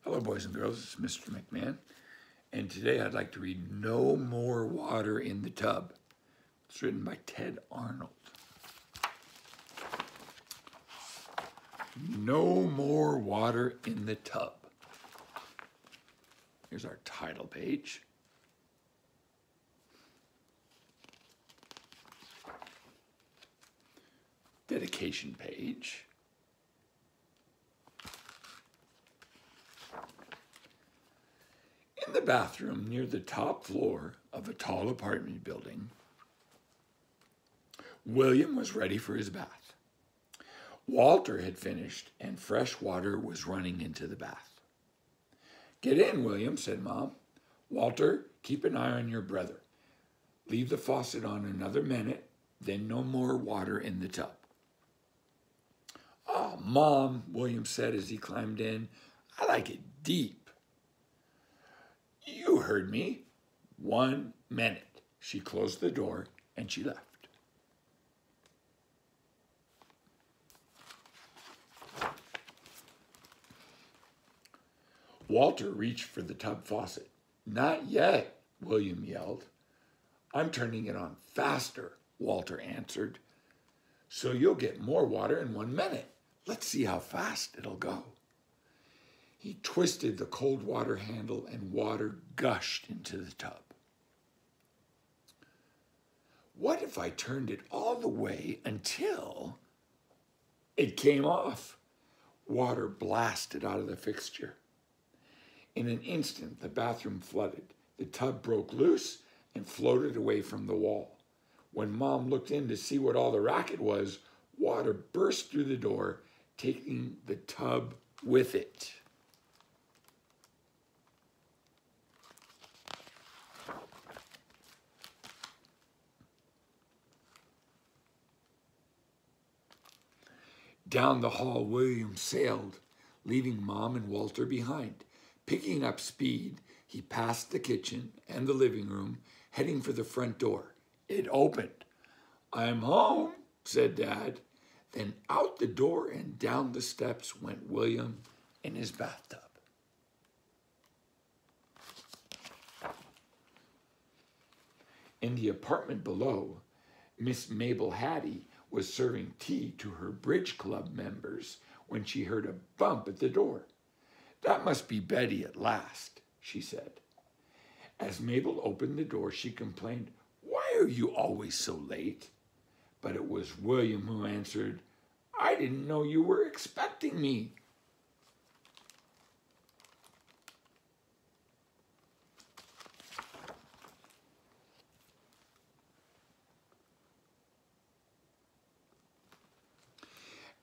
Hello, boys and girls. It's Mr. McMahon, and today I'd like to read No More Water in the Tub. It's written by Ted Arnold. No more water in the tub. Here's our title page. Dedication page. In the bathroom near the top floor of a tall apartment building, William was ready for his bath. Walter had finished and fresh water was running into the bath. "Get in, William," said Mom. "Walter, keep an eye on your brother. Leave the faucet on another minute, then no more water in the tub." "Oh, Mom," William said as he climbed in, "I like it deep." "You heard me. 1 minute. She closed the door and she left. Walter reached for the tub faucet. "Not yet," William yelled. "I'm turning it on faster," Walter answered. "So you'll get more water in 1 minute. Let's see how fast it'll go." He twisted the cold water handle and water gushed into the tub. "What if I turned it all the way until it came off?" Water blasted out of the fixture. In an instant, the bathroom flooded. The tub broke loose and floated away from the wall. When Mom looked in to see what all the racket was, water burst through the door, taking the tub with it. Down the hall, William sailed, leaving Mom and Walter behind. Picking up speed, he passed the kitchen and the living room, heading for the front door. It opened. "I'm home," said Dad. Then out the door and down the steps went William in his bathtub. In the apartment below, Miss Mabel Hattie was serving tea to her bridge club members when she heard a bump at the door. "That must be Betty at last," she said. As Mabel opened the door, she complained, "Why are you always so late?" But it was William who answered, "I didn't know you were expecting me."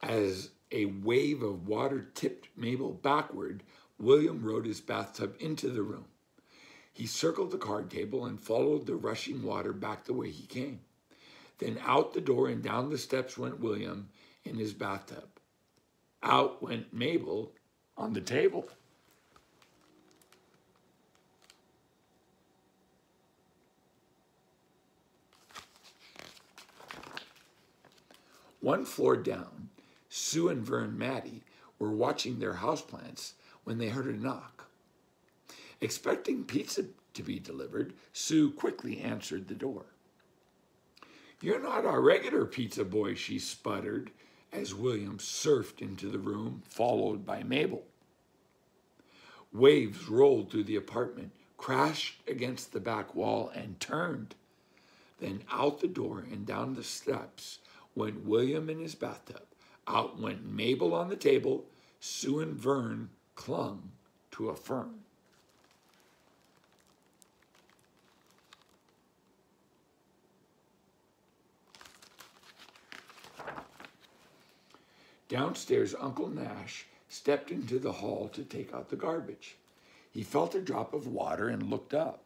As a wave of water tipped Mabel backward, William rode his bathtub into the room. He circled the card table and followed the rushing water back the way he came. Then out the door and down the steps went William in his bathtub. Out went Mabel on the table. One floor down, Sue and Vern Maddie were watching their houseplants when they heard a knock. Expecting pizza to be delivered, Sue quickly answered the door. "You're not our regular pizza boy," she sputtered as William surfed into the room, followed by Mabel. Waves rolled through the apartment, crashed against the back wall, and turned. Then out the door and down the steps went William in his bathtub. Out went Mabel on the table. Sue and Vern clung to a fern. Downstairs, Uncle Nash stepped into the hall to take out the garbage. He felt a drop of water and looked up.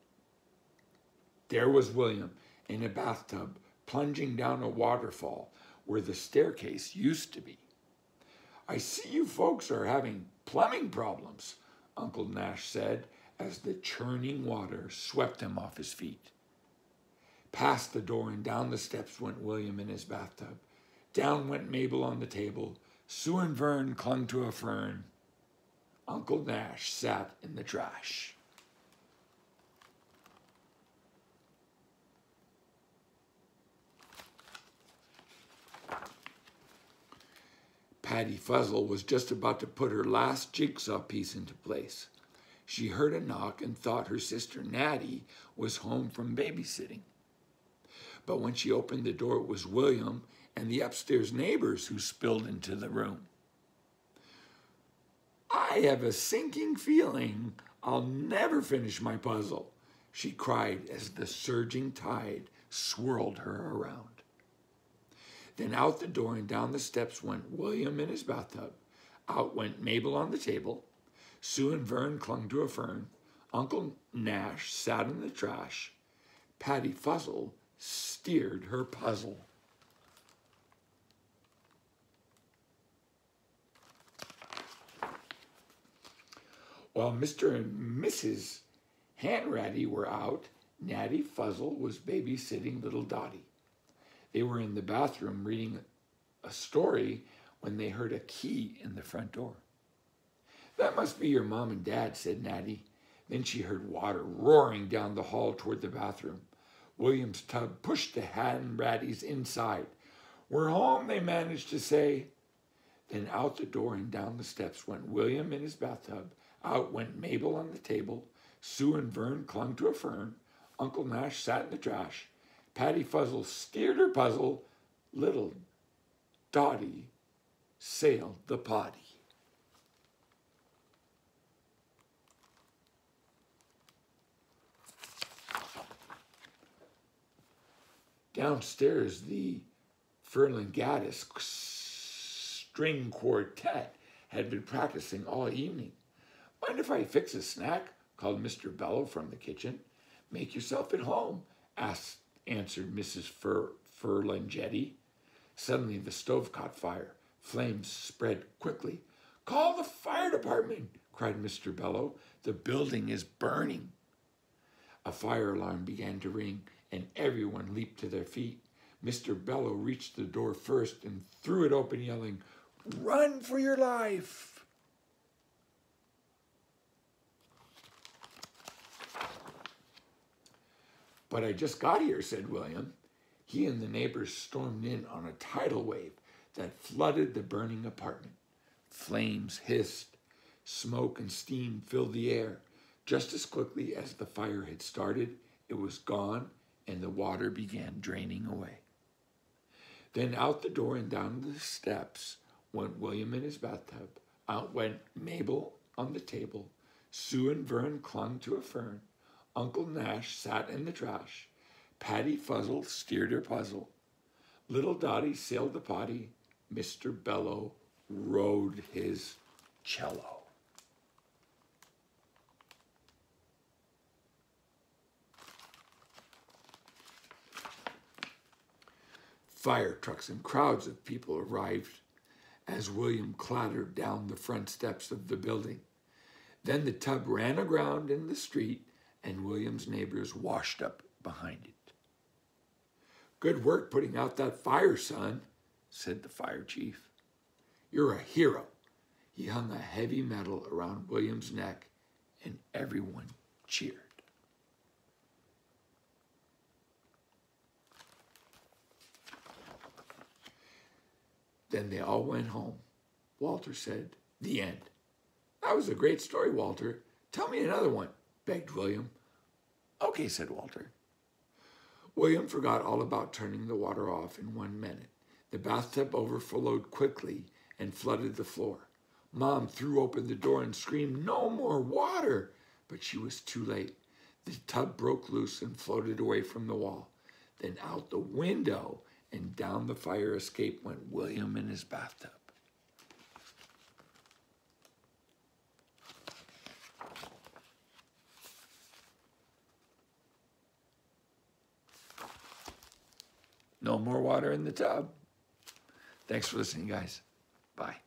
There was William in a bathtub, plunging down a waterfall where the staircase used to be. "I see you folks are having plumbing problems," Uncle Nash said as the churning water swept him off his feet. Past the door and down the steps went William in his bathtub. Down went Mabel on the table. Sue and Vern clung to a fern. Uncle Nash sat in the trash. Patty Fuzzle was just about to put her last jigsaw piece into place. She heard a knock and thought her sister Natty was home from babysitting. But when she opened the door, it was William and the upstairs neighbors who spilled into the room. "I have a sinking feeling I'll never finish my puzzle," she cried as the surging tide swirled her around. Then out the door and down the steps went William in his bathtub. Out went Mabel on the table. Sue and Vern clung to a fern. Uncle Nash sat in the trash. Patty Fuzzle steered her puzzle. While Mr. and Mrs. Hanratty were out, Natty Fuzzle was babysitting little Dottie. They were in the bathroom reading a story when they heard a key in the front door. "That must be your mom and dad," said Natty. Then she heard water roaring down the hall toward the bathroom. William's tub pushed the Hanrattys inside. "We're home," they managed to say. Then out the door and down the steps went William in his bathtub. Out went Mabel on the table. Sue and Vern clung to a fern. Uncle Nash sat in the trash. Patty Fuzzle steered her puzzle. Little Dottie sailed the potty. Downstairs, the Ferlinggattis string quartet had been practicing all evening. "Mind if I fix a snack?" called Mr. Bello from the kitchen. "Make yourself at home," answered Mrs. Ferlinghetti. Suddenly the stove caught fire. Flames spread quickly. "Call the fire department," cried Mr. Bello. "The building is burning." A fire alarm began to ring, and everyone leaped to their feet. Mr. Bello reached the door first and threw it open, yelling, "Run for your life!" "But I just got here," said William. He and the neighbors stormed in on a tidal wave that flooded the burning apartment. Flames hissed. Smoke and steam filled the air. Just as quickly as the fire had started, it was gone, and the water began draining away. Then out the door and down the steps went William in his bathtub. Out went Mabel on the table. Sue and Vern clung to a fern. Uncle Nash sat in the trash. Patty Fuzzle steered her puzzle. Little Dottie sailed the potty. Mr. Bello rode his cello. Fire trucks and crowds of people arrived as William clattered down the front steps of the building. Then the tub ran aground in the street, and William's neighbors washed up behind it. "Good work putting out that fire, son," said the fire chief. "You're a hero." He hung a heavy medal around William's neck, and everyone cheered. Then they all went home. Walter said, "The end." "That was a great story, Walter. Tell me another one," begged William. "Okay," said Walter. William forgot all about turning the water off in 1 minute. The bathtub overflowed quickly and flooded the floor. Mom threw open the door and screamed, "No more water!" But she was too late. The tub broke loose and floated away from the wall. Then out the window and down the fire escape went William in his bathtub. No more water in the tub. Thanks for listening, guys. Bye.